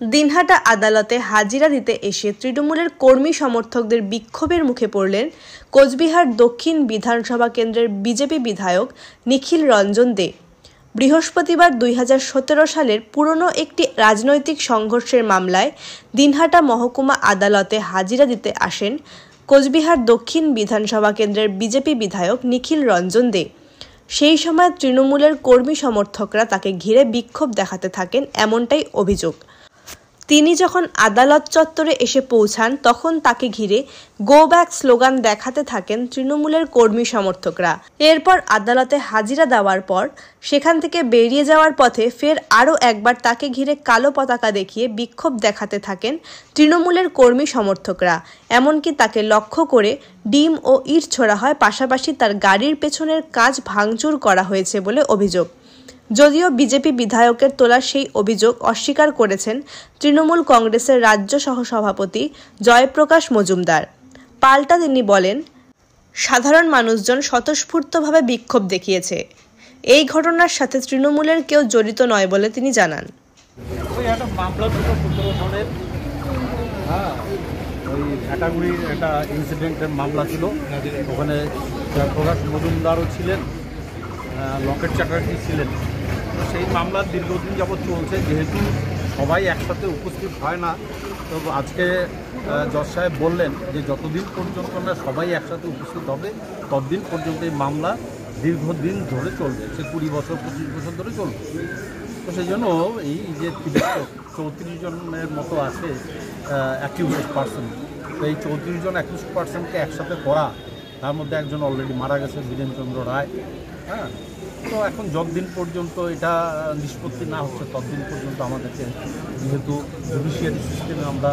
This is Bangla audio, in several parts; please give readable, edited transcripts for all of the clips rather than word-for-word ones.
দিনহাটা আদালতে হাজিরা দিতে এসে তৃণমূলের কর্মী সমর্থকদের বিক্ষোভের মুখে পড়লেন কোচবিহার দক্ষিণ বিধানসভা কেন্দ্রের বিজেপি বিধায়ক নিখিল রঞ্জন দে। বৃহস্পতিবার 2017 সালের পুরনো একটি রাজনৈতিক সংঘর্ষের মামলায় দিনহাটা মহকুমা আদালতে হাজিরা দিতে আসেন কোচবিহার দক্ষিণ বিধানসভা কেন্দ্রের বিজেপি বিধায়ক নিখিল রঞ্জন দে। সেই সময় তৃণমূলের কর্মী সমর্থকরা তাকে ঘিরে বিক্ষোভ দেখাতে থাকেন, এমনটাই অভিযোগ। তিনি যখন আদালত চত্বরে এসে পৌঁছান তখন তাকে ঘিরে গো ব্যাক স্লোগান দেখাতে থাকেন তৃণমূলের কর্মী সমর্থকরা। এরপর আদালতে হাজিরা দেওয়ার পর সেখান থেকে বেরিয়ে যাওয়ার পথে ফের আরও একবার তাকে ঘিরে কালো পতাকা দেখিয়ে বিক্ষোভ দেখাতে থাকেন তৃণমূলের কর্মী সমর্থকরা। এমনকি তাকে লক্ষ্য করে ডিম ও ইট ছোড়া হয়, পাশাপাশি তার গাড়ির পেছনের কাঁচ ভাঙচুর করা হয়েছে বলে অভিযোগ। যদিও বিজেপি বিধায়কের তোলা সেই অভিযোগ অস্বীকার করেছেন তৃণমূল কংগ্রেসের রাজ্য সহসভাপতি জয়প্রকাশ মজুমদার। পাল্টা তিনি বলেন, সাধারণ মানুষজন স্বতঃস্ফূর্তভাবে বিক্ষোভ দেখিয়েছে। এই ঘটনার সাথে তৃণমূলের কেউ জড়িত নয় বলে তিনি জানান। একটা ইনসিডেন্টের মামলা ছিল, ওখানে জয়প্রকাশ মজুমদারও ছিলেন, লকেট চ্যাটার্জি ছিলেন। সেই মামলা দীর্ঘদিন যাবৎ চলছে। যেহেতু সবাই একসাথে উপস্থিত হয় না, তো আজকে জজ সাহেব বললেন যে যতদিন পর্যন্ত না সবাই একসাথে উপস্থিত হবে ততদিন পর্যন্ত এই মামলা দীর্ঘদিন ধরে চলবে, সে 20 বছর 25 বছর ধরে চলবে। তো সেই জন্য এই যে 34 জনের মতো আছে অ্যাকিউজড পার্সন, তো এই 34 জন অ্যাকিউজড পার্সনকে একসাথে করা, তার মধ্যে একজন অলরেডি মারা গেছে, বীরেনচন্দ্র রায়। হ্যাঁ, তো এখন যতদিন পর্যন্ত এটা নিষ্পত্তি না হচ্ছে ততদিন পর্যন্ত আমাদেরকে, যেহেতু জুডিশিয়ারি সিস্টেমে আমরা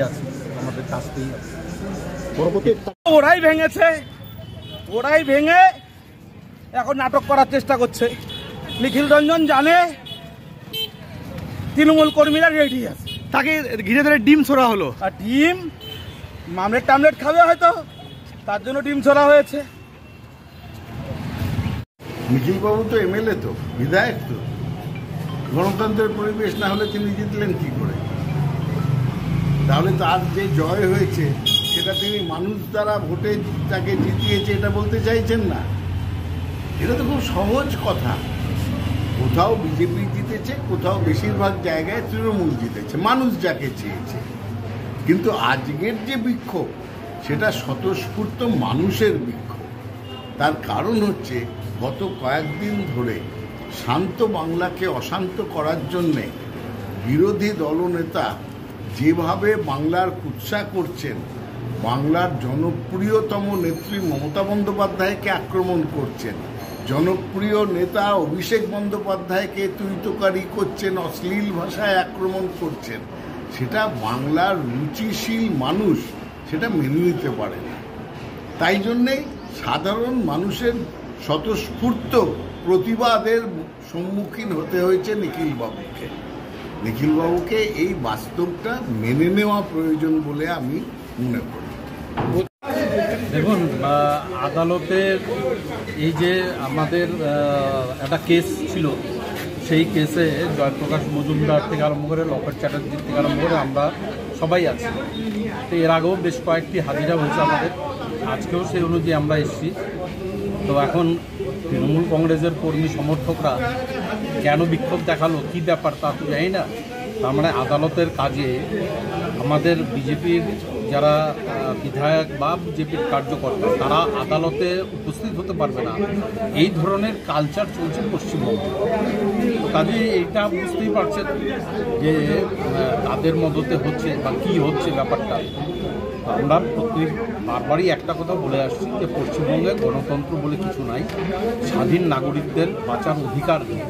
আছি, আমাদের কাজতেই আছে। ওরাই ভেঙেছে, ওরাই ভেঙে এখন নাটক করার চেষ্টা করছে। নিখিল রঞ্জন জানে তৃণমূল কর্মীরা রেডি আছে, তাকে ঘিরে ধরে ডিম ছোড়া হলো। আর ডিম মামলেট টামলেট খাবে হয়তো, তার জন্য ডিম ছোড়া হয়েছে। নিখিলবাবু তো এমএলএ, তো বিধায়ক, তো গণতন্ত্রের পরিবেশ না হলে তিনি জিতলেন কি করে? তাহলে তার যে জয় হয়েছে সেটা তিনি মানুষ দ্বারা ভোটে তাকে জিতিয়েছে এটা বলতে চাইছেন না? এটা তো খুব সহজ কথা। কোথাও বিজেপি জিতেছে, কোথাও বেশিরভাগ জায়গায় তৃণমূল জিতেছে, মানুষ যাকে চেয়েছে। কিন্তু আজকের যে বিক্ষোভ সেটা স্বতঃস্ফূর্ত মানুষের বিক্ষোভ। তার কারণ হচ্ছে গত কয়েকদিন ধরে শান্ত বাংলাকে অশান্ত করার জন্যে বিরোধী দলনেতা যেভাবে বাংলার কুৎসা করছেন, বাংলার জনপ্রিয়তম নেত্রী মমতা বন্দ্যোপাধ্যায়কে আক্রমণ করছেন, জনপ্রিয় নেতা অভিষেক বন্দ্যোপাধ্যায়কে তুইতকারি করছেন, অশ্লীল ভাষায় আক্রমণ করছেন, সেটা বাংলার রুচিশীল মানুষ সেটা মেনে নিতে পারে না। তাই জন্যেই সাধারণ মানুষের স্বতঃস্ফূর্ত প্রতিবাদের সম্মুখীন হতে হয়েছে নিখিলবাবুকে। নিখিলবাবুকে এই বাস্তবটা মেনে নেওয়া প্রয়োজন বলে আমি মনে করি। দেখুন, আদালতের এই যে আমাদের একটা কেস ছিল, সেই কেসে জয়প্রকাশ মজুমদার থেকে আরম্ভ করে লকেট চ্যাটার্জির থেকে আরম্ভ করে আমরা সবাই আছি। তো এর আগেও বেশ কয়েকটি হাজিরা হয়েছে আমাদের, আজকেও সেই অনুযায়ী আমরা এসেছি। তো এখন তৃণমূল কংগ্রেসের কর্মী সমর্থকরা কেন বিক্ষোভ দেখালো, কী ব্যাপার তা তো জানি না। তার মানে আদালতের কাজে আমাদের বিজেপির যারা বিধায়ক বা বিজেপির কার্যকর্তা তারা আদালতে উপস্থিত হতে পারবে না, এই ধরনের কালচার চলছে পশ্চিমবঙ্গে। কাজে এইটা বুঝতেই পারছেন যে তাদের মদতে হচ্ছে বা কী হচ্ছে ব্যাপারটা। আমরা বারবারই একটা কথা বলে আসছি যে পশ্চিমবঙ্গে গণতন্ত্র বলে কিছু নাই, স্বাধীন নাগরিকদের বাঁচার অধিকার নেই।